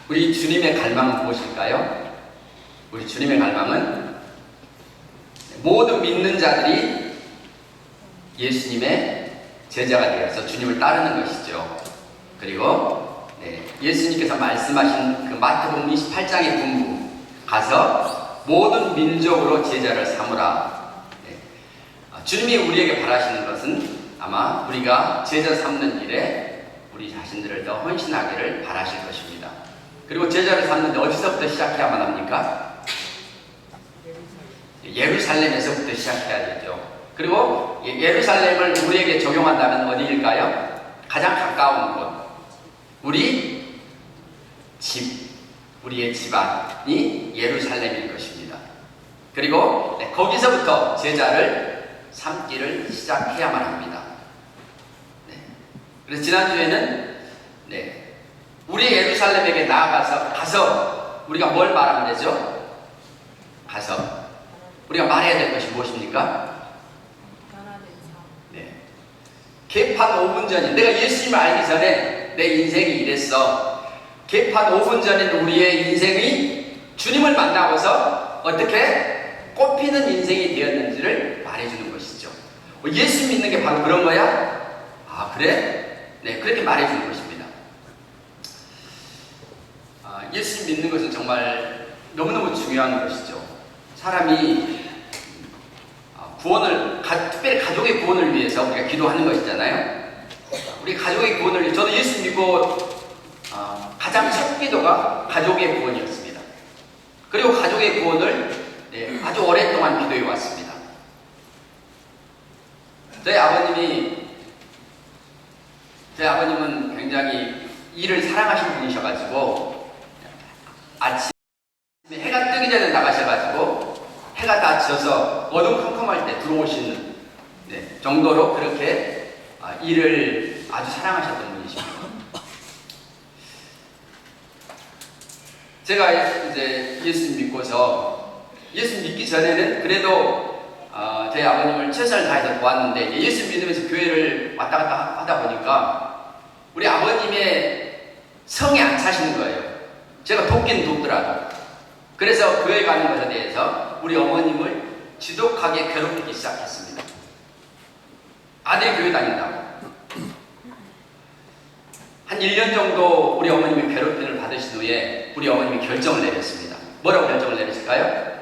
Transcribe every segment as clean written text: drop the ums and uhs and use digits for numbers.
우리 주님의 갈망은 무엇일까요? 우리 주님의 갈망은 모든 믿는 자들이 예수님의 제자가 되어서 주님을 따르는 것이죠. 그리고 예수님께서 말씀하신 그 마태복음 28장의 분부, 가서 모든 민족으로 제자를 삼으라. 주님이 우리에게 바라시는 것은 아마 우리가 제자 삼는 일에 우리 자신들을 더 헌신하기를 바라실 것입니다. 그리고 제자를 삼는데 어디서부터 시작해야만 합니까? 예루살렘에서부터 시작해야 되죠. 그리고 예루살렘을 우리에게 적용한다면 어디일까요? 가장 가까운 곳, 우리 집, 우리의 집안이 예루살렘일 것입니다. 그리고 거기서부터 제자를 삼기를 시작해야만 합니다. 그래서 지난주에는 우리 예루살렘에게 나아가서 우리가 뭘 말하면 되죠? 가서 우리가 말해야 될 것이 무엇입니까? 개판 5분 전에, 내가 예수님을 알기 전에 내 인생이 이랬어. 개판 5분 전에 우리의 인생이 주님을 만나고서 어떻게 꽃피는 인생이 되었는지를 말해주는 것이죠. 예수 믿는 게 바로 그런 거야? 아, 그래? 그렇게 말해주는 것입니다. 예수 믿는 것은 정말 너무너무 중요한 것이죠. 사람이 구원을, 특별히 가족의 구원을 위해서 우리가 기도하는 것이잖아요. 우리 가족의 구원을 위해, 저도 예수 믿고 가장 첫 기도가 가족의 구원이었습니다. 그리고 가족의 구원을 아주 오랫동안 기도해 왔습니다. 저희 아버님은 굉장히 일을 사랑하시는 분이셔가지고 아침에 해가 뜨기 전에 나가셔가지고 해가 다 져서 어둠컴컴할 때 들어오시는 정도로 그렇게 일을 아주 사랑하셨던 분이십니다. 제가 이제 예수 믿고서, 예수 믿기 전에는 그래도 저희 아버님을 최선을 다해서 도왔는데, 예수 믿으면서 교회를 왔다 갔다 하다 보니까 우리 아버님의 성에 안 차시는 거예요. 제가 돕긴 돕더라도. 그래서 교회 가는 것에 대해서 우리 어머님을 지독하게 괴롭히기 시작했습니다. 아들이 교회 다닌다고. 한 1년 정도 우리 어머님이 괴롭힘을 받으신 후에 우리 어머님이 결정을 내렸습니다. 뭐라고 결정을 내렸을까요?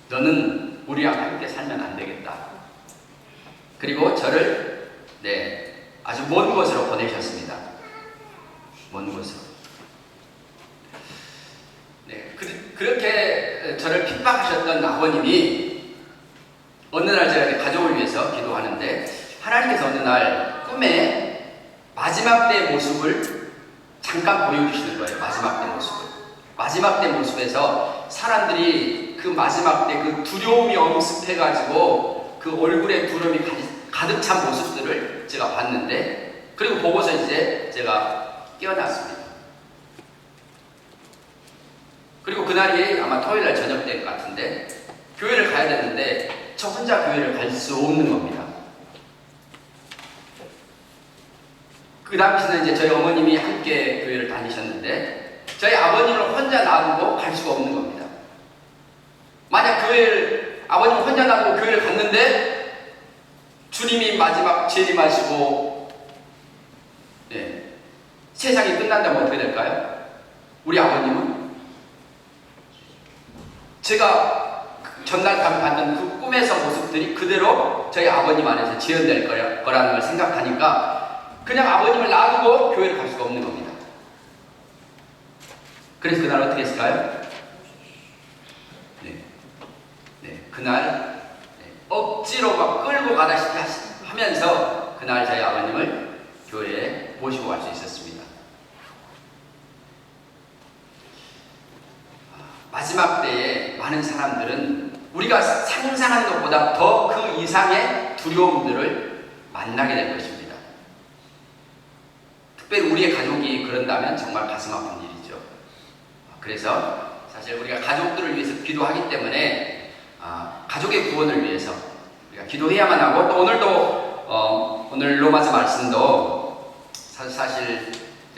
너는 우리랑 함께 살면 안 되겠다. 그리고 저를 아주 먼 곳으로 보내셨습니다. 먼 곳으로. 그렇게 저를 핍박하셨던 아버님이 어느 날 제가 가족을 위해서 기도하는데 하나님께서 어느 날 꿈에 마지막 때의 모습을 잠깐 보여주시는 거예요. 마지막 때 모습을. 마지막 때 모습에서 사람들이 그 마지막 때 그 두려움이 엄습해가지고 그 얼굴에 두려움이 가득 찬 모습들을 제가 봤는데, 그리고 보고서 이제 제가 깨어났습니다. 그리고 그날이 아마 토요일날 저녁 때 같은데 교회를 가야 되는데 저 혼자 교회를 갈 수 없는 겁니다. 그 당시는 이제 저희 어머님이 함께 교회를 다니셨는데 저희 아버님을 혼자 놔두고 갈 수가 없는 겁니다. 만약 아버님 혼자 놔두고 교회를 갔는데 주님이 마지막 재림하시고 세상이 끝난다면 어떻게 될까요? 우리 아버님은 제가 전날 밤에 봤던 그 꿈에서 모습들이 그대로 저희 아버님 안에서 재현될 거라는 걸 생각하니까 그냥 아버님을 놔두고 교회를 갈 수가 없는 겁니다. 그래서 그날 어떻게 했을까요? 그날 억지로 막 끌고 가다시피 하면서 그날 저희 아버님을 교회에 모시고 갈 수 있었습니다. 마지막 때에 많은 사람들은 우리가 상상하는 것보다 더 그 이상의 두려움들을 만나게 될 것입니다. 특별히 우리의 가족이 그런다면 정말 가슴 아픈 일이죠. 그래서 사실 우리가 가족들을 위해서 기도하기 때문에 가족의 구원을 위해서 우리가 기도해야만 하고, 또 오늘도 오늘 로마서 말씀도 사실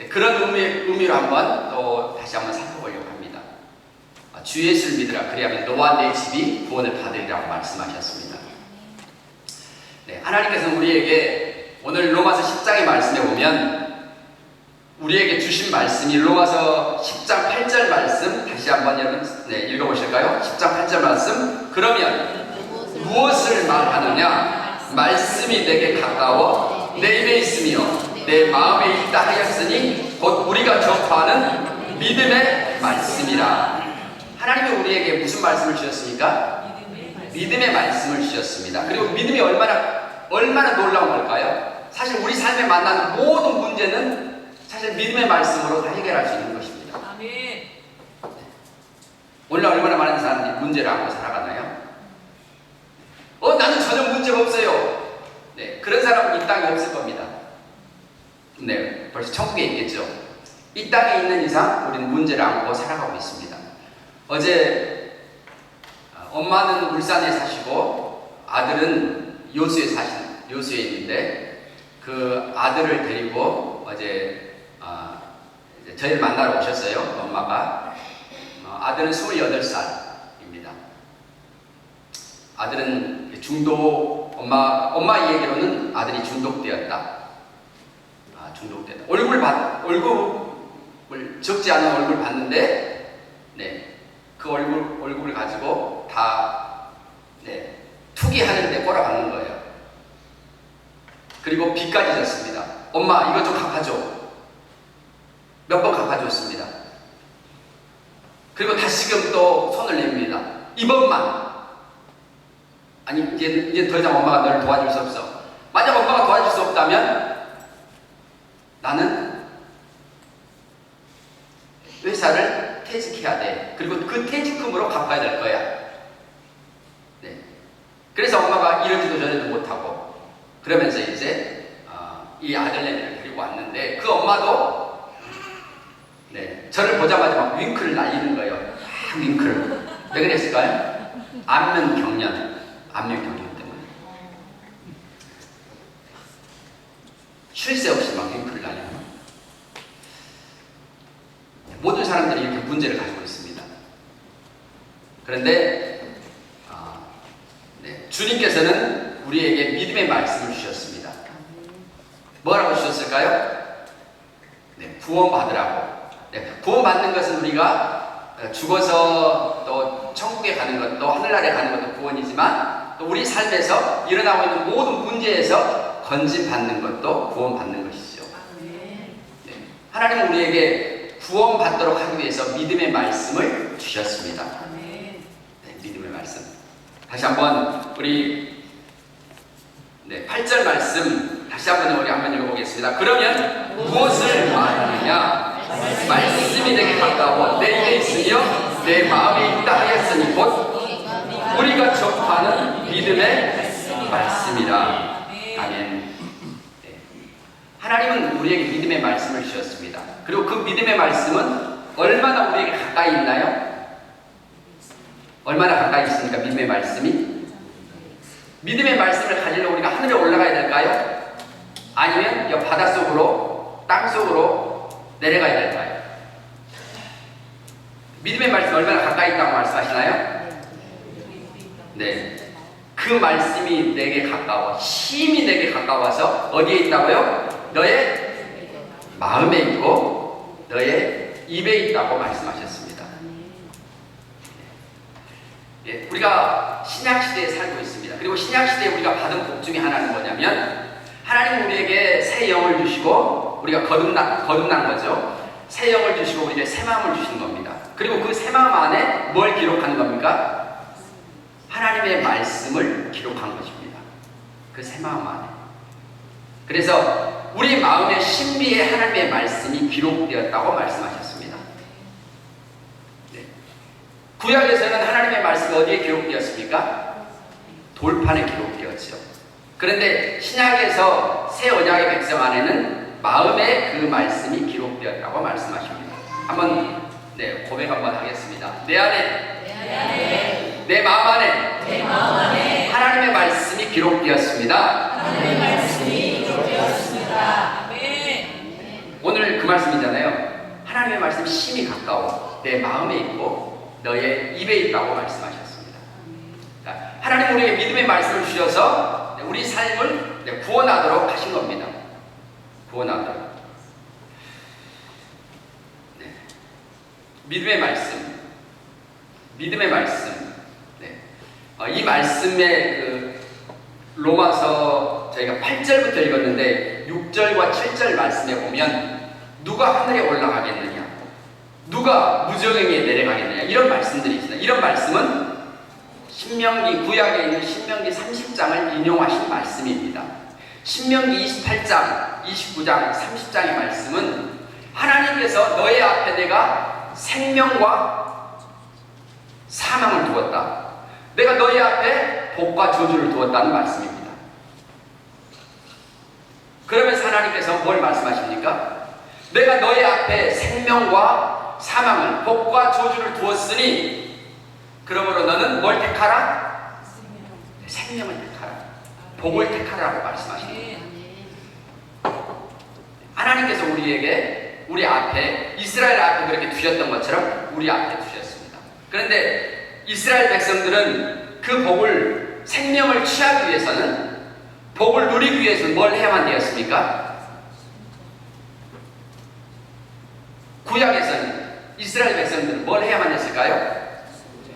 그런 의미로 한번 또 다시 한번 살펴보려고 합니다. 주 예수를 믿으라 그리하면 너와 내 집이 구원을 받으리라고 말씀하셨습니다. 네, 하나님께서는 우리에게 오늘 로마서 10장의 말씀에 보면 우리에게 주신 말씀이 로마서 10장 8절 말씀 다시 한번 여러분 읽어보실까요? 10장 8절 말씀 그러면 무엇을 말하느냐 말씀이 내게 가까워 내 입에 있으며 내 마음에 있다 하였으니 곧 우리가 접하는 믿음의 말씀이라. 하나님이 우리에게 무슨 말씀을 주셨습니까? 믿음의 말씀을 주셨습니다. 그리고 믿음이 얼마나 놀라운 걸까요? 사실 우리 삶에 만나는 모든 문제는 사실 믿음의 말씀으로 다 해결할 수 있는 것입니다. 아멘. 오늘 얼마나 많은 사람들이 문제를 안고 살아가나요? 나는 전혀 문제가 없어요. 네, 그런 사람은 이 땅에 없을 겁니다. 네, 벌써 천국에 있겠죠. 이 땅에 있는 이상 우리는 문제를 안고 살아가고 있습니다. 어제 엄마는 울산에 사시고 아들은 요수에 있는데 그 아들을 데리고 어제 저희를 만나러 오셨어요. 엄마가. 아들은 28살입니다. 아들은 엄마 얘기로는 아들이 중독되었다. 중독되었다. 얼굴을 적지 않은 얼굴 봤는데, 네, 그 얼굴을 가지고 다, 네, 투기하는데 꼬라박는 거예요. 그리고 빚까지 졌습니다. 엄마, 이거 좀 갚아줘. 몇 번 갚아줬습니다. 그리고 다시금 또 손을 냅니다. 이번만. 아니, 이제 더 이상 엄마가 너를 도와줄 수 없어. 만약 엄마가 도와줄 수 없다면 나는 회사를 퇴직해야 돼. 그리고 그 퇴직금으로 갚아야 될 거야. 네. 그래서 엄마가 이러지도 저러지도 못하고 그러면서 이제 이 아들내미를 데리고 왔는데 그 엄마도 네, 저를 보자마자 막 윙크를 날리는 거예요. 윙크를. 왜 그랬을까요? 안면 경련 때문에. 쉴 새 없이 막 윙크를 날리는 거예요. 모든 사람들이 이렇게 문제를 가지고 있습니다. 그런데 네, 주님께서는 우리에게 믿음의 말씀을 주셨습니다. 뭐라고 주셨을까요? 네, 구원받으라고. 네, 구원받는 것은 우리가 죽어서 또 천국에 가는 것도 하늘나라에 가는 것도 구원이지만 또 우리 삶에서 일어나고 있는 모든 문제에서 건진받는 것도 구원받는 것이죠. 네, 하나님은 우리에게 구원받도록 하기 위해서 믿음의 말씀을 주셨습니다. 네, 믿음의 말씀. 다시 한번 우리 8절 말씀 다시 한번 우리 한번 읽어보겠습니다. 그러면 무엇을 말하느냐? 말씀이 내게 가까워 내 입에 있으며 내 마음에 있다 하였으니 곧 우리가 접하는 믿음의 말씀이라. 아멘. 네. 하나님은 우리에게 믿음의 말씀을 주셨습니다. 그리고 그 믿음의 말씀은 얼마나 우리에게 가까이 있나요? 얼마나 가까이 있습니까? 믿음의 말씀이? 믿음의 말씀을 가지려고 우리가 하늘에 올라가야 될까요? 아니면 이 바닷속으로 땅속으로 내려가야 될까요? 믿음의 말씀 얼마나 가까이 있다고 말씀하시나요? 네. 그 말씀이 내게 가까워 심히 내게 가까워서 어디에 있다고요? 너의 마음에 있고 너의 입에 있다고 말씀하셨습니다. 예, 우리가 신약시대에 살고 있습니다. 그리고 신약시대에 우리가 받은 복 중에 하나는 뭐냐면 하나님 우리에게 새 영을 주시고 우리가 거듭난 거죠. 새 영을 주시고 우리에게 새 마음을 주신 겁니다. 그리고 그 새 마음 안에 뭘 기록하는 겁니까? 하나님의 말씀을 기록한 것입니다. 그 새 마음 안에. 그래서 우리 마음의 신비에 하나님의 말씀이 기록되었다고 말씀하셨습니다. 네. 구약에서는 하나님의 말씀이 어디에 기록되었습니까? 돌판에 기록되었죠. 그런데 신약에서 새 언약의 백성 안에는 마음에 그 말씀이 기록되었다고 말씀하십니다. 한번 고백 한번 하겠습니다. 내 안에 내 마음 안에 하나님의 말씀이 기록되었습니다. 하나님의 말씀이 기록되었습니다. 오늘 그 말씀이잖아요. 하나님의 말씀 심히 가까워 내 마음에 있고 너의 입에 있다고 말씀하셨습니다. 하나님 우리에게 믿음의 말씀을 주셔서 우리 삶을 구원하도록 하신 겁니다. 구원하도록. 믿음의 말씀. 믿음의 말씀. 이 말씀의 그 로마서 저희가 8절부터 읽었는데 6절과 7절 말씀에 보면 누가 하늘에 올라가겠느냐, 누가 무저갱이에 내려가겠느냐, 이런 말씀들이 있습니다. 이런 말씀은 신명기, 구약에 있는 신명기 30장을 인용하신 말씀입니다. 신명기 28장, 29장, 30장의 말씀은 하나님께서 너의 앞에 내가 생명과 사망을 두었다, 내가 너희 앞에 복과 저주를 두었다는 말씀입니다. 그러면서 하나님께서 뭘 말씀하십니까? 내가 너희 앞에 생명과 사망을, 복과 저주를 두었으니 그러므로 너는 뭘 택하라? 생명을 택하라, 복을 택하라고 말씀하십니다. 하나님께서 우리에게, 우리 앞에, 이스라엘 앞에 그렇게 두셨던 것처럼 우리 앞에 두셨습니다. 그런데 이스라엘 백성들은 그 복을, 생명을 취하기 위해서는, 복을 누리기 위해서는 뭘 해야만 되었습니까? 구약에서는 이스라엘 백성들은 뭘 해야만 했을까요?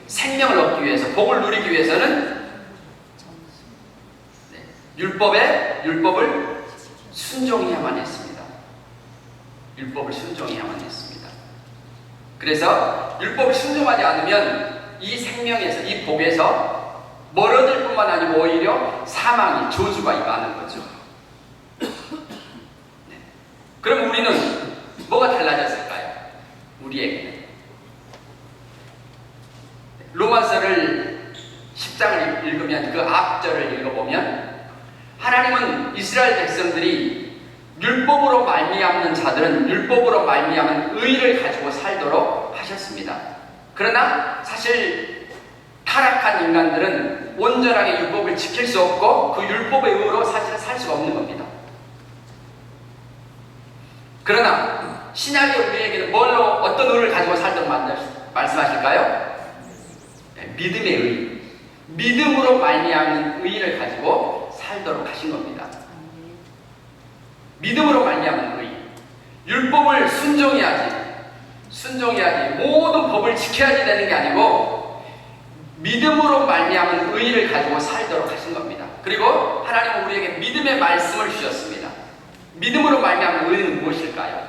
생명을 얻기 위해서, 복을 누리기 위해서는 율법을 순종해야만 했습니다. 율법을 순종해야만 했습니다. 그래서 율법을 순종하지 않으면 이 생명에서, 이 복에서 멀어질 뿐만 아니고 오히려 사망이, 저주가 임하는 거죠. 그럼 우리는 뭐가 달라졌을까요? 우리에게는 로마서를 10장을 읽으면, 그 앞절을 읽어보면 하나님은 이스라엘 백성들이 율법으로 말미암는 자들은 율법으로 말미암은 의를 가지고 살도록 하셨습니다. 그러나 사실 타락한 인간들은 온전하게 율법을 지킬 수 없고 그 율법의 의로 사실은 살 수가 없는 겁니다. 그러나 신약의 우리에게는 뭘로, 어떤 의를 가지고 살도록 말씀하실까요? 믿음의 의, 믿음으로 말미암는 의를 가지고 살도록 하신 겁니다. 믿음으로 말미암는 의, 율법을 순종해야지, 모든 법을 지켜야지 되는 게 아니고 믿음으로 말미암은 의를 가지고 살도록 하신 겁니다. 그리고 하나님은 우리에게 믿음의 말씀을 주셨습니다. 믿음으로 말미암은 의는 무엇일까요?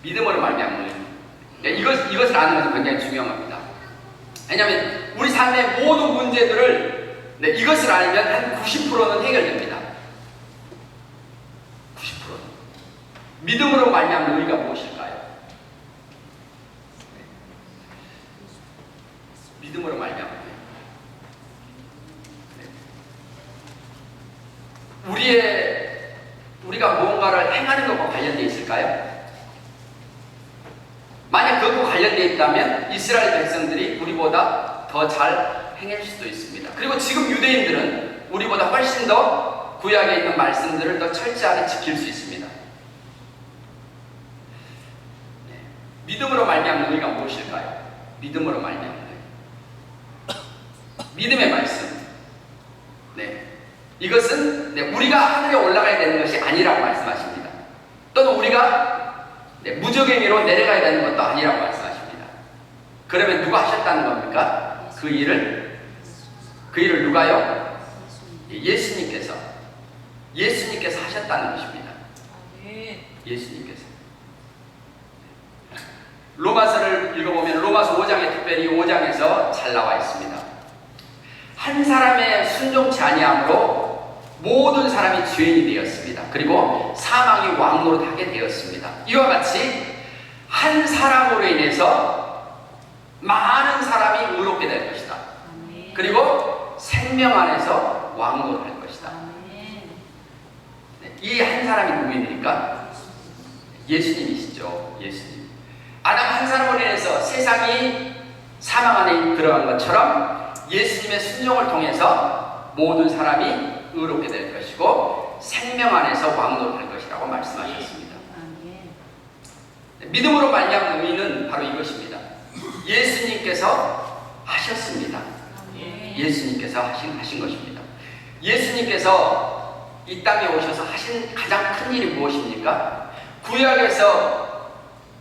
믿음으로 말미암은 의, 이것을 아는 것은 굉장히 중요합니다. 왜냐하면 우리 삶의 모든 문제들을 이것을 알면 한 90%는 해결됩니다. 90%는. 믿음으로 말미암는 의가 무엇일까요? 믿음으로 말미암는 의. 우리가 무언가를 행하는 것과 관련되어 있을까요? 만약 그것과 관련되어 있다면 이스라엘 백성들이 우리보다 더 잘 행할 수도 있습니다. 그리고 지금 유대인들은 우리보다 훨씬 더 구약에 있는 말씀들을 더 철저하게 지킬 수 있습니다. 믿음으로 말미암는 의가 무엇일까요? 믿음으로 말미암는 의. 믿음의 말씀. 이것은 우리가 하늘에 올라가야 되는 것이 아니라고 말씀하십니다. 또는 우리가 무저갱이로 내려가야 되는 것도 아니라고 말씀하십니다. 그러면 누가 하셨다는 겁니까? 그 일을 누가요? 예수님께서 하셨다는 것입니다. 예수님께서. 로마서를 읽어보면 로마서 5장에, 특별히 5장에서 잘 나와 있습니다. 한 사람의 순종치 아니함으로 모든 사람이 죄인이 되었습니다. 그리고 사망이 왕노릇하게 되었습니다. 이와 같이 한 사람으로 인해서 많은 사람이 의롭게 될 것이다. 그리고 생명 안에서 왕노릇할 것이다. 이 한 사람이 누구입니까? 예수님이시죠. 예수님. 아담 한 사람으로 인해서 세상이 사망 안에 들어간 것처럼 예수님의 순종을 통해서 모든 사람이 의롭게 될 것이고 생명 안에서 왕노릇할 것이라고 말씀하셨습니다. 믿음으로 말미암은 의는 바로 이것입니다. 예수님께서 하셨습니다. 예수님께서 하신 것입니다. 예수님께서 이 땅에 오셔서 하신 가장 큰 일이 무엇입니까? 구약에서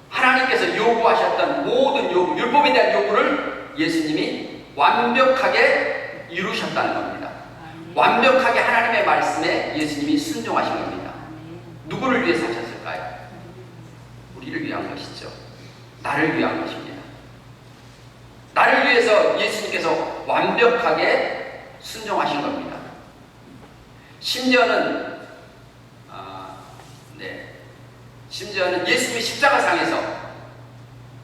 하나님께서 요구하셨던 모든 요구, 율법에 대한 요구를 예수님이 완벽하게 이루셨다는 겁니다. 완벽하게 하나님의 말씀에 예수님이 순종하신 겁니다. 누구를 위해서 하셨을까요? 우리를 위한 것이죠. 나를 위한 것입니다. 나를 위해서 예수님께서 완벽하게 순종하신 겁니다. 심지어는 예수님이 십자가상에서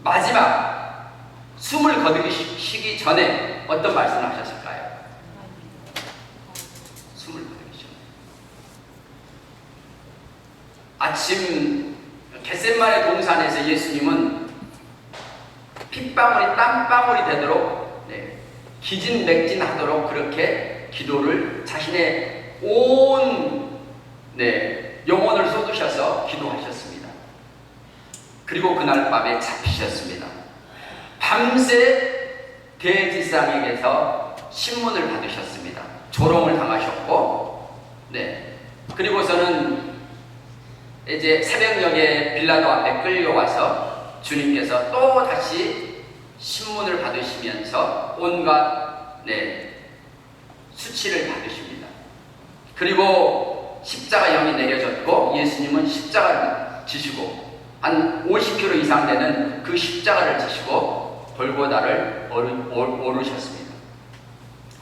마지막 숨을 거두시기 전에 어떤 말씀을 하셨을까요? 숨을 거두기 전에 아침 겟세마네 동산에서 예수님은 핏방울이 땀방울이 되도록 기진맥진하도록 그렇게 기도를 자신의 온 영혼을 쏟으셔서 기도하셨습니다. 그리고 그날 밤에 잡히셨습니다. 밤새 대지상에게서 신문을 받으셨습니다. 조롱을 당하셨고, 그리고서는 이제 새벽녘에 빌라도 앞에 끌려와서 주님께서 또 다시 신문을 받으시면서 온갖 수치를 받으십니다. 그리고 십자가형이 내려졌고 예수님은 십자가를 지시고 한 50km 이상 되는 그 십자가를 지시고 골고다를 오르셨습니다.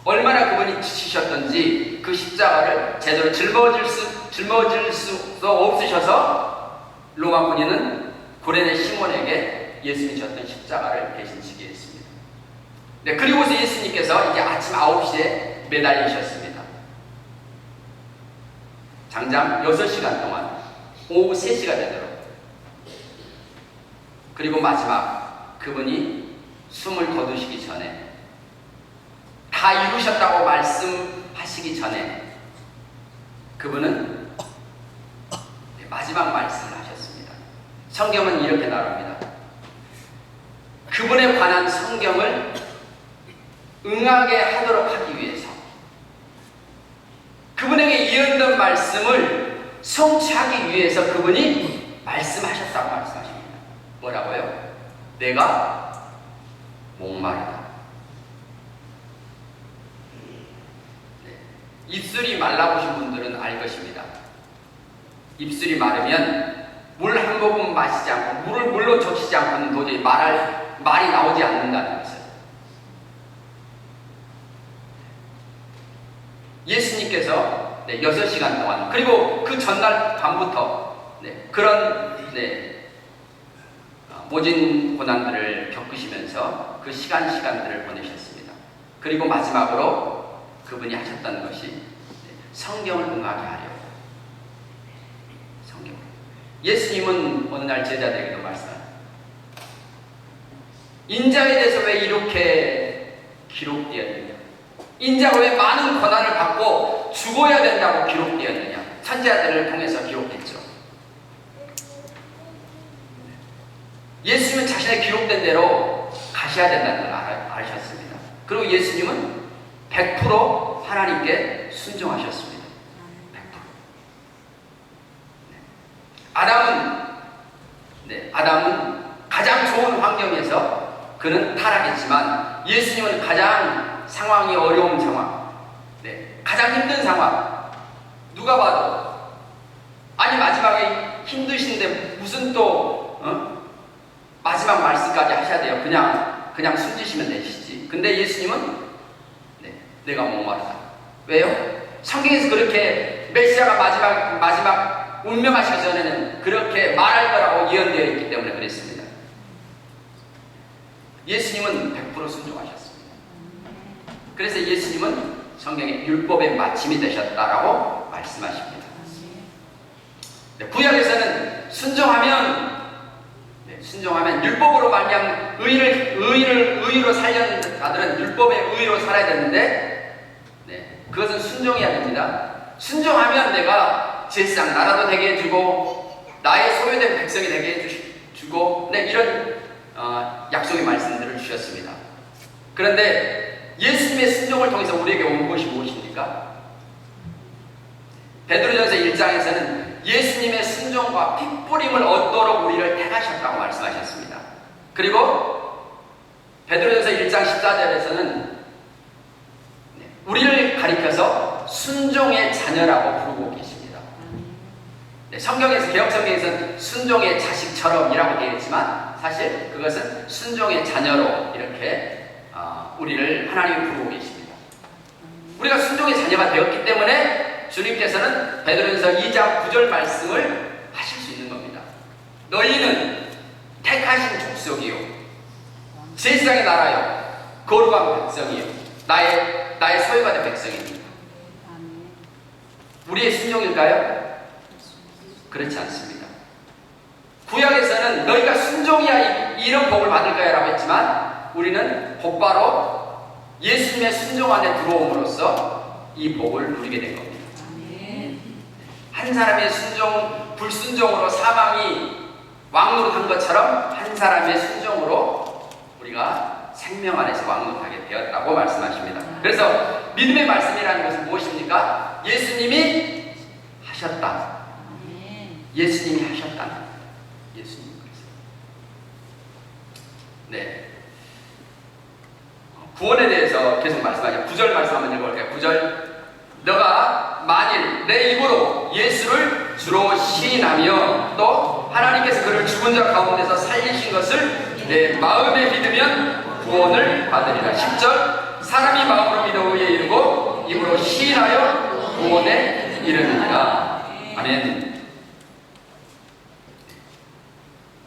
얼마나 그분이 지치셨던지 그 십자가를 제대로 짊어질 수 없으셔서 로마 군인은 구레네 시몬에게 예수님이 졌던 십자가를 대신 지게 했습니다. 그리고서 예수님께서 이제 아침 9시에 매달리셨습니다. 장장 6시간 동안 오후 3시가 되도록. 그리고 마지막 그분이 숨을 거두시기 전에 다 이루셨다고 말씀하시기 전에 그분은 마지막 말씀을 하셨습니다. 성경은 이렇게 나옵니다. 그분에 관한 성경을 응하게 하도록 하기 위해서 그분에게 예언된 말씀을 성취하기 위해서 그분이 말씀하셨다고 말씀하십니다. 뭐라고요? 내가 목마르다. 입술이 말라보신 분들은 알 것입니다. 입술이 마르면 물 한 모금 마시지 않고 물로 적시지 않고는 도저히 말이 나오지 않는다는 것을. 예수님께서 6시간 동안 그리고 그 전날 밤부터 그런 모진 고난들을 겪으시면서 그 시간들을 보내셨습니다. 그리고 마지막으로 그분이 하셨던 것이 성경을 응하게 하려고. 성경. 예수님은 어느 날 제자들에게도 말씀합니다. 인자에 대해서 왜 이렇게 기록되었느냐? 인자가 왜 많은 고난을 받고 죽어야 된다고 기록되었느냐? 선지자들을 통해서 기록했죠. 예수님은 자신의 기록된 대로 가셔야 된다는 걸 아셨습니다. 그리고 예수님은 100% 하나님께 순종하셨습니다. 100%. 아담은 가장 좋은 환경에서 그는 타락했지만 예수님은 가장 상황이 어려운 상황, 가장 힘든 상황, 누가 봐도 아니 마지막에 힘드신데 무슨 또 마지막 말씀까지 하셔야 돼요. 그냥 숨지시면 되시지. 근데 예수님은 내가 목마르다. 왜요? 성경에서 그렇게 메시아가 마지막 운명하시기 전에는 그렇게 말할 거라고 예언되어 있기 때문에 그랬습니다. 예수님은 100% 순종하셨습니다. 그래서 예수님은 성경의 율법의 마침이 되셨다라고 말씀하십니다. 구약에서는 순종하면 율법으로 말미암은 의로 살려는 자들은 율법의 의로 살아야 되는데 그것은 순종해야 됩니다. 순종하면 내가 제사장 나라도 되게 해주고 나의 소유된 백성이 되게 주고, 네, 이런 약속의 말씀들을 주셨습니다. 그런데 예수님의 순종을 통해서 우리에게 온 것이 무엇입니까? 베드로전서 1장에서는 예수님의 순종과 핏뿌림을 얻도록 우리를 택하셨다고 말씀하셨습니다. 그리고 베드로전서 1장 14절에서는 우리를 가리켜서 순종의 자녀라고 부르고 계십니다. 네, 성경에서, 개혁성경에서는 순종의 자식처럼이라고 되어 있지만 사실 그것은 순종의 자녀로 이렇게 우리를 하나님이 부르고 계십니다. 우리가 순종의 자녀가 되었기 때문에 주님께서는 베드로전서 2장 9절 말씀을 하실 수 있는 겁니다. 너희는 택하신 족속이요, 제사장의 나라요, 거룩한 백성이요, 나의 소유가 된 백성입니다. 우리의 순종일까요? 그렇지 않습니다. 구약에서는 너희가 순종이야 이런 복을 받을 거야 라고 했지만 우리는 곧바로 예수님의 순종 안에 들어옴으로써 이 복을 누리게 된 겁니다. 한 사람의 불순종으로 사망이 왕노릇한 것처럼 한 사람의 순종으로 우리가 생명 안에서 왕노릇하게 되었다고 말씀하십니다. 그래서 믿음의 말씀이라는 것은 무엇입니까? 예수님이 하셨다. 예수님이 하셨다. 예수님. 네. 구원에 대해서 계속 말씀하죠. 9절 말씀 한번 읽어볼게요. 9절. 너가 만일 내 입으로 예수를 주로 시인하며 또 하나님께서 그를 죽은 자 가운데서 살리신 것을 내 마음에 믿으면 구원을 받으리라. 10절. 사람이 마음으로 믿어 의에 이르고 입으로 시인하여 구원에 이르느니라. 아멘.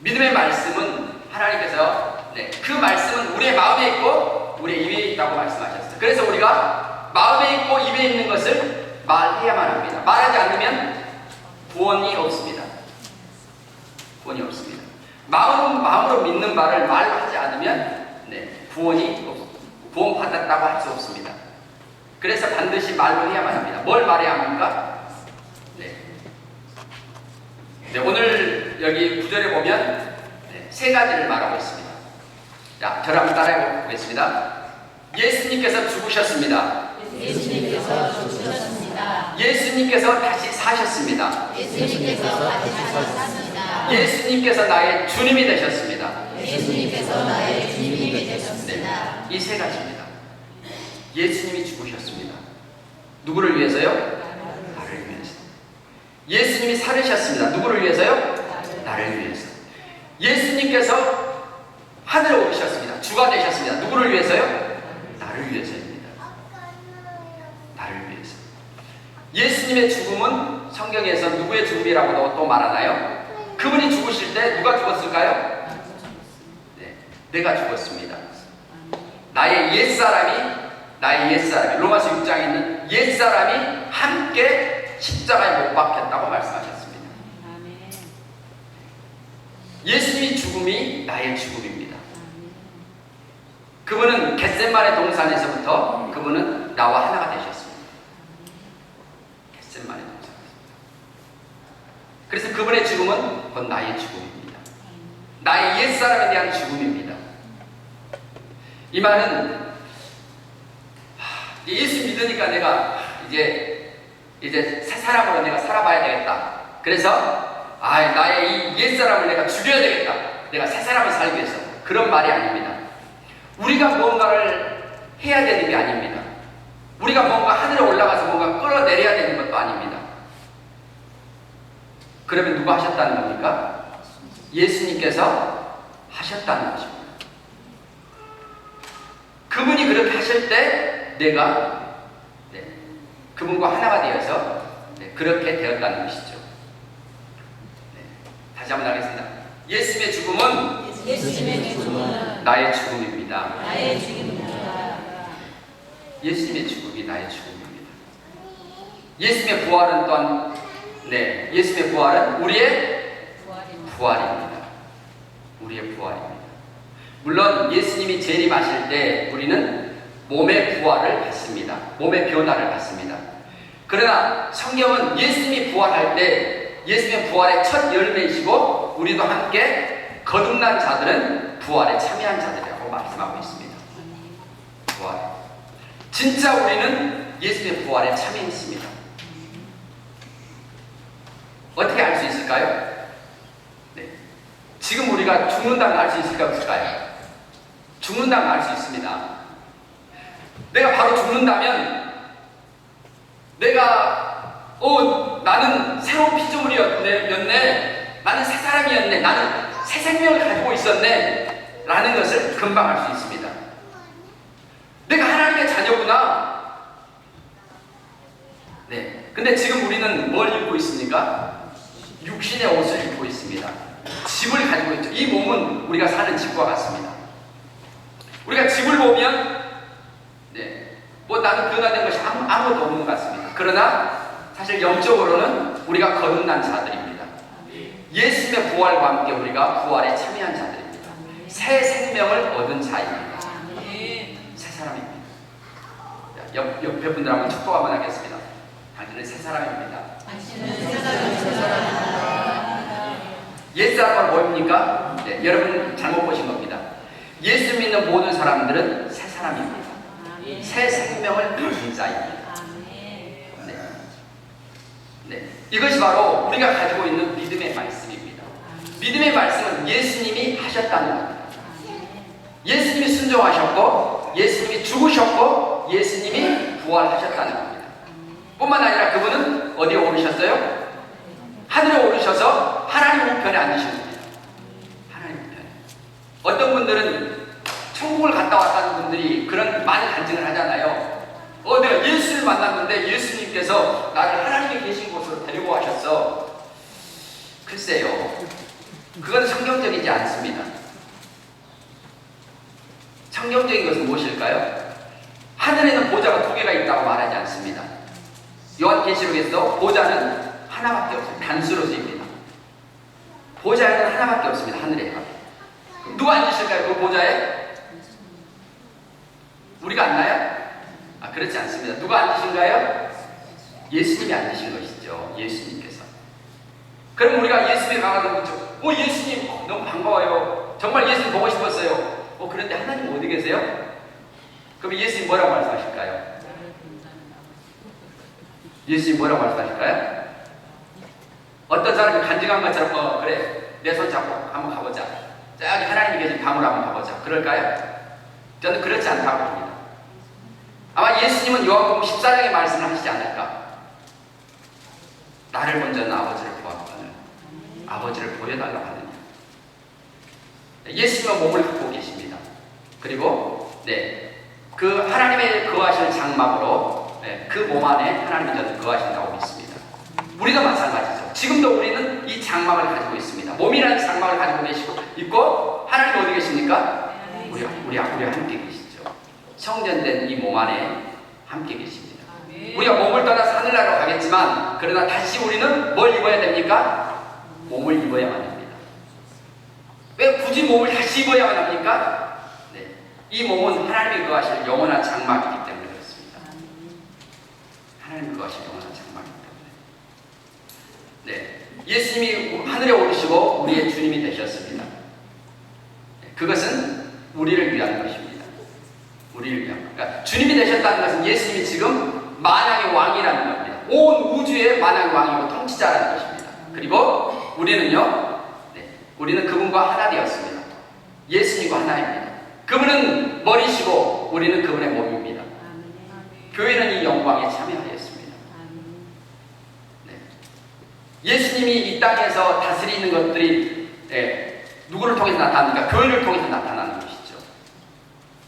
믿음의 말씀은 하나님께서 그 말씀은 우리의 마음에 있고 우리의 입에 있다고 말씀하셨어요. 그래서 우리가 마음에 있고 입에 있는 것을 말해야만 합니다. 말하지 않으면 구원이 없습니다. 구원이 없습니다. 마음으로 믿는 바를 말로 하지 않으면 구원 받았다고 할 수 없습니다. 그래서 반드시 말로 해야만 합니다. 뭘 말해야 합니까? 오늘 여기 9절에 보면 세 가지를 말하고 있습니다. 자, 저를 한번 따라해 보겠습니다. 예수님께서 죽으셨습니다. 예수님께서 죽으셨습니다. 예수님께서 다시 사셨습니다. 예수님께서 다시 사셨습니다. 예수님께서 나의 주님이 되셨습니다. 예수님께서 나의 주님이 되셨습니다. 이 세 가지입니다. 예수님이 죽으셨습니다. 누구를 위해서요? 나를 위해서. 예수님이 살으셨습니다. 누구를 위해서요? 나를 위해서. 예수님께서 하늘에 오르셨습니다. 주가 되셨습니다. 누구를 위해서요? 나를 위해서입니다. 나를 위해서. 예수님의 죽음은 성경에서 누구의 죽음이라고도 또 말하나요? 그분이 죽으실 때 누가 죽었을까요? 내가 죽었습니다. 나의 옛사람이 로마서 6장에 있는 옛사람이 함께 십자가에 못 박혔다고 말씀하셨습니다. 예수님의 죽음이 나의 죽음입니다. 그분은 겟세마네 동산에서부터 그분은 나와 하나가 되셨습니다. 겟세마네 동산에서. 그래서 그분의 죽음은 곧 나의 죽음입니다. 나의 옛사람에 대한 죽음입니다. 이 말은 예수 믿으니까 내가 이제 새 사람으로 내가 살아봐야 되겠다. 그래서 나의 이 옛사람을 내가 죽여야 되겠다. 내가 새 사람을 살기 위해서. 그런 말이 아닙니다. 우리가 무언가를 해야 되는 게 아닙니다. 우리가 뭔가 하늘에 올라가서 뭔가 끌어내려야 되는 것도 아닙니다. 그러면 누가 하셨다는 겁니까? 예수님께서 하셨다는 것입니다. 그분이 그렇게 하실 때 내가 그분과 하나가 되어서 그렇게 되었다는 것이죠. 다시 한번 하겠습니다. 예수님의 죽음은 나의 죽음입니다. 예수님의 죽음이 나의 죽음입니다. 예수님의 부활은 또한 예수님의 부활은 우리의 부활입니다. 우리의 부활입니다. 물론 예수님이 재림하실 때 우리는 몸의 부활을 받습니다. 몸의 변화를 받습니다. 그러나 성경은 예수님이 부활할 때 예수님의 부활의 첫 열매이시고 우리도 함께 거듭난 자들은 부활에 참여한 자들이라고 말씀하고 있습니다. 부활. 진짜 우리는 예수님의 부활에 참여했습니다. 어떻게 알 수 있을까요? 네. 지금 우리가 죽는다면 알 수 있을까요? 없을까요? 죽는다면 알 수 있습니다. 내가 바로 죽는다면 내가 나는 새로운 피조물이었네, 나는 새 사람이었네, 나는 새 생명을 가지고 있었네 라는 것을 금방 알 수 있습니다. 내가 하나님의 자녀구나. 네. 근데 지금 우리는 뭘 입고 있습니까? 육신의 옷을 입고 있습니다. 집을 가지고 있죠. 이 몸은 우리가 사는 집과 같습니다. 우리가 집을 보면 나는 변화된 것이 아무것도 없는 것 같습니다. 그러나 사실 영적으로는 우리가 거듭난 자들입니다. 예수님의 부활과 함께 우리가 부활에 참여한 자들입니다. 새 생명을 얻은 자입니다. 새 사람입니다. 옆에 분들 한번 축복 한번 하겠습니다. 당신은 새 사람입니다. 옛 사람은 뭐입니까? 네, 여러분 잘못 보신 겁니다. 예수 믿는 모든 사람들은 새 사람입니다. 새 생명을 가진 자입니다. 네, 이것이 바로 우리가 가지고 있는 믿음의 말씀입니다. 믿음의 말씀은 예수님이 하셨다는 겁니다. 예수님이 순종하셨고, 예수님이 죽으셨고, 예수님이 부활하셨다는 겁니다. 뿐만 아니라 그분은 어디에 오르셨어요? 하늘에 오르셔서 하나님 우편에 앉으신 겁니다. 하나님 우편에. 어떤 분들은 천국을 갔다 왔다는 분들이 그런 많은 간증을 하잖아요. 내가 예수를 만났는데 예수님께서 나를 하나님이 계신 곳으로 데리고 가셨어. 글쎄요, 그건 성경적이지 않습니다. 성경적인 것은 무엇일까요? 하늘에는 보좌가 2개가 있다고 말하지 않습니다. 요한계시록에서 보좌는 하나밖에 없어요. 단수로 쓰입니다. 보좌에는 하나밖에 없습니다. 하늘에. 그럼 누가 앉으실까요? 그 보좌에? 우리가 앉나요? 그렇지 않습니다. 누가 앉으신가요? 예수님이 앉으신 것이죠. 예수님께서. 그럼 우리가 예수님에 가가지고 묻죠. 예수님 너무 반가워요. 정말 예수님 보고 싶었어요. 그런데 하나님 어디 계세요? 그럼 예수님 뭐라고 말씀하실까요? 예수님 뭐라고 말씀하실까요? 어떤 사람이 간증한 것처럼 그래, 내 손 잡고 한번 가보자. 저기 하나님이 계신 방으로 한번 가보자. 그럴까요? 저는 그렇지 않다고 봅니다. 아마 예수님은 요한복음 14장의 말씀을 하시지 않을까. 나를 먼저는 아버지를 보았거늘 아버지를 보여달라고 하느냐. 예수님은 몸을 갖고 계십니다. 그리고 그 하나님의 거하실 장막으로 그 몸 안에 하나님이 저는 거하신다고 믿습니다. 우리도 마찬가지죠. 지금도 우리는 이 장막을 가지고 있습니다. 몸이라는 장막을 가지고 있고 하나님 어디 계십니까? 우리 함께 계시죠. 성전된 이 몸 안에 함께 계십니다. 우리가 몸을 떠나서 하늘나라로 가겠지만 그러나 다시 우리는 뭘 입어야 됩니까? 몸을 입어야만 합니다. 왜 굳이 몸을 다시 입어야만 합니까? 이 몸은 하나님이 거하실 영원한 장막이기 때문에 그렇습니다. 하나님이 거하실 영원한 장막이기 때문에. 예수님이 하늘에 오르시고 우리의 주님이 되셨습니다. 그것은 우리를 위한 것입니다. 우리를 위한. 그러니까 주님이 되셨다는 것은 예수님이 지금 만왕의 왕이라는 겁니다. 온 우주의 만왕의 왕이고 통치자라는 것입니다. 그리고 우리는요, 우리는 그분과 하나 되었습니다. 예수님과 하나입니다. 그분은 머리시고 우리는 그분의 몸입니다. 교회는 이 영광에 참여하였습니다. 예수님이 이 땅에서 다스리는 것들이 누구를 통해서 나타납니까? 교회를 통해서 나타나는 것이죠.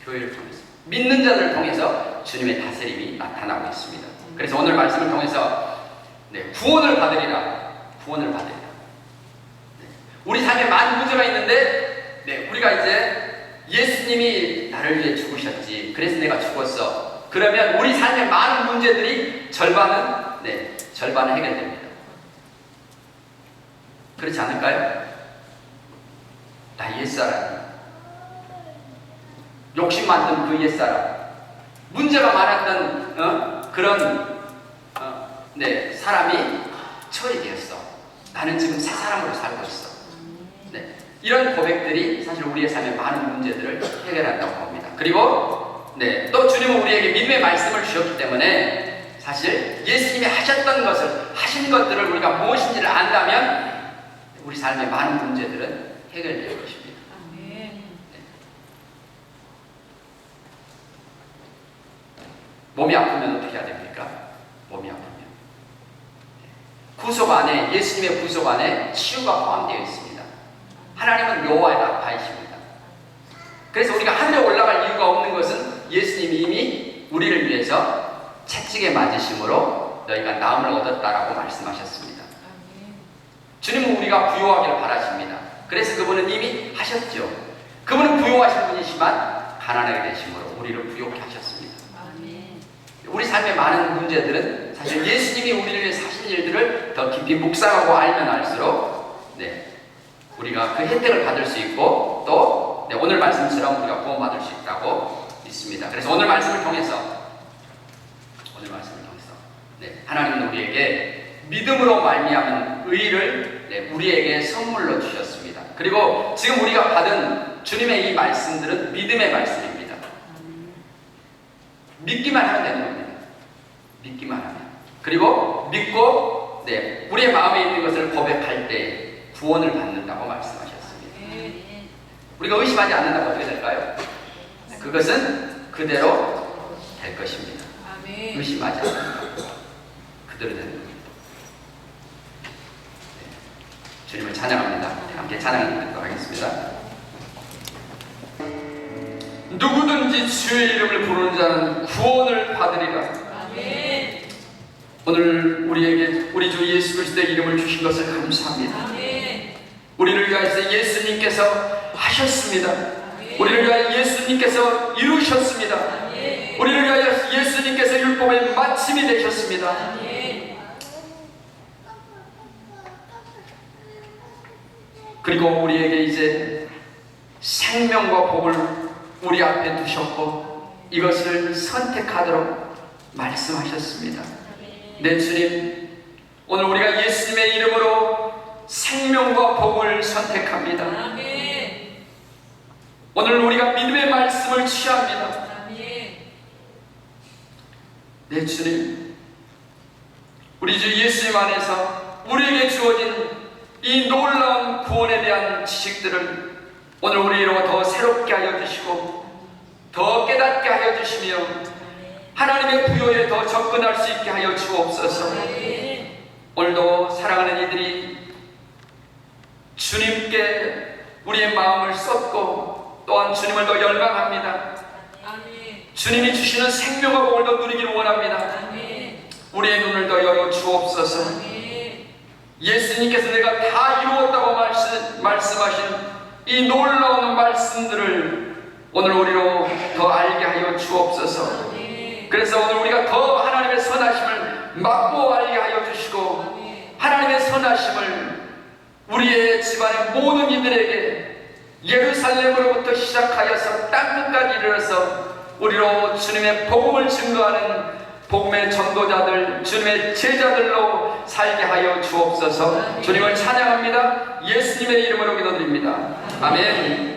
교회를 통해서. 믿는 자들을 통해서 주님의 다스림이 나타나고 있습니다. 그래서 오늘 말씀을 통해서 구원을 받으리라. 구원을 받으리라. 우리 삶에 많은 문제가 있는데 우리가 이제 예수님이 나를 위해 죽으셨지. 그래서 내가 죽었어. 그러면 우리 삶의 많은 문제들이 절반은 해결됩니다. 그렇지 않을까요? 나 옛사람, 욕심 많던 그 옛사람, 문제가 많았던 그런 사람이 처리되었어. 나는 지금 새 사람으로 살고 있어. 이런 고백들이 사실 우리의 삶의 많은 문제들을 해결한다고 봅니다. 그리고 또 주님은 우리에게 믿음의 말씀을 주셨기 때문에 사실 예수님이 하셨던 것을, 하신 것들을 우리가 무엇인지를 안다면 우리 삶의 많은 문제들은 해결될 것입니다. 몸이 아프면 어떻게 해야 됩니까? 몸이 아프면 구속 안에, 예수님의 구속 안에 치유가 포함되어 있습니다. 하나님은 여호와의 라파이십니다. 그래서 우리가 하늘에 올라갈 이유가 없는 것은 예수님이 이미 우리를 위해서 채찍에 맞으심으로 너희가 나음을 얻었다라고 말씀하셨습니다. 주님은 우리가 부요하기를 바라십니다. 그래서 그분은 이미 하셨죠. 그분은 부요하신 분이지만 가난하게 되심으로 우리를 부요케 하셨습니다. 우리 삶의 많은 문제들은 사실 예수님이 우리를 위해 하신 일들을 더 깊이 묵상하고 알면 알수록 우리가 그 혜택을 받을 수 있고 또 오늘 말씀처럼 우리가 구원받을 수 있다고 믿습니다. 그래서 오늘 말씀을 통해서 하나님은 우리에게 믿음으로 말미암은 의를 우리에게 선물로 주셨습니다. 그리고 지금 우리가 받은 주님의 이 말씀들은 믿음의 말씀입니다. 믿기만 하면 되는 겁니다. 믿기만 하면. 그리고 믿고 우리의 마음에 있는 것을 고백할 때 구원을 받는다고 말씀하셨습니다. 우리가 의심하지 않는다면 어떻게 될까요? 그것은 그대로 될 것입니다. 의심하지 않는다면 그대로 되는 겁니다. 주님을 찬양합니다. 함께 찬양해 드리도록 하겠습니다. 누구든지 주의 이름을 부르는 자는 구원을 받으리라. 아멘. 오늘 우리에게 우리 주 예수 그리스도의 이름을 주신 것을 감사합니다. 아멘. 우리를 위하여서 예수님께서 하셨습니다. 아멘. 우리를 위하여 예수님께서 이루셨습니다. 아멘. 우리를 위하여 예수님께서 율법의 마침이 되셨습니다. 아멘. 그리고 우리에게 이제 생명과 복을 우리 앞에 두셨고 이것을 선택하도록 말씀하셨습니다. 네, 주님, 오늘 우리가 예수님의 이름으로 생명과 복을 선택합니다. 오늘 우리가 믿음의 말씀을 취합니다. 네, 주님, 우리 주 예수님 안에서 우리에게 주어진 이 놀라운 구원에 대한 지식들을 오늘 우리로 더 새롭게 하여 주시고 더 깨닫게 하여 주시며 하나님의 부요에 더 접근할 수 있게 하여 주옵소서. 오늘도 사랑하는 이들이 주님께 우리의 마음을 쏟고 또한 주님을 더 열망합니다. 주님이 주시는 생명과 복을 더 누리기를 원합니다. 우리의 눈을 더 열어 주옵소서. 예수님께서 내가 다 이루었다고 말씀하신 이 놀라운 말씀들을 오늘 우리로 더 알게 하여 주옵소서. 그래서 오늘 우리가 더 하나님의 선하심을 맛보아 알게 하여 주시고 하나님의 선하심을 우리의 집안의 모든 이들에게 예루살렘으로부터 시작하여서 땅끝까지 이르러서 우리로 주님의 복음을 증거하는 복음의 전도자들, 주님의 제자들로 살게 하여 주옵소서. 주님을 찬양합니다. 예수님의 이름으로 기도드립니다. 아멘.